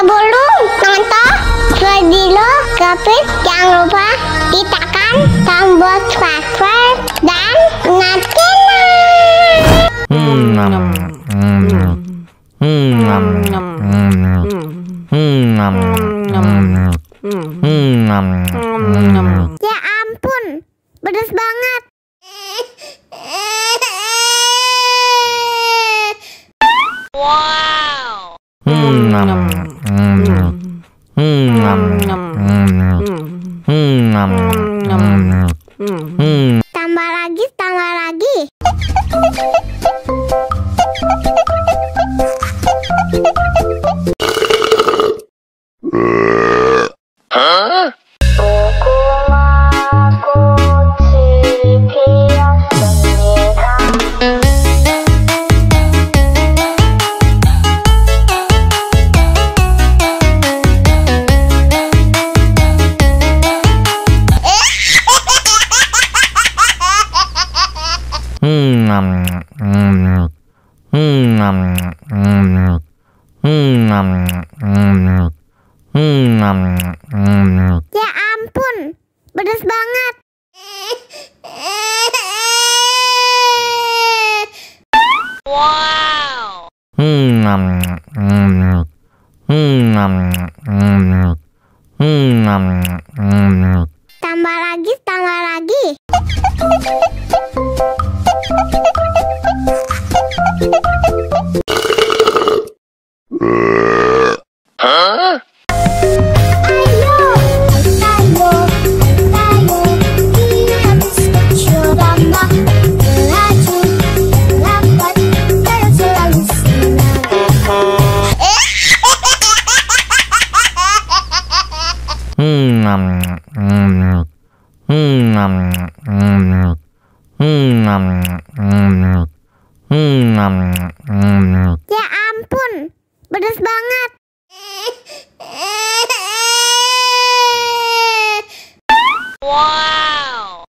Sebelum nonton video Kepit, jangan lupa tekan tombol subscribe dan nyalakan. Ya ampun, pedas banget. Wow. Tambah lagi, tambah lagi. Ya ampun, pedas banget. Wow. Tambah lagi, tambah lagi. Ya ampun, pedas banget. Wow.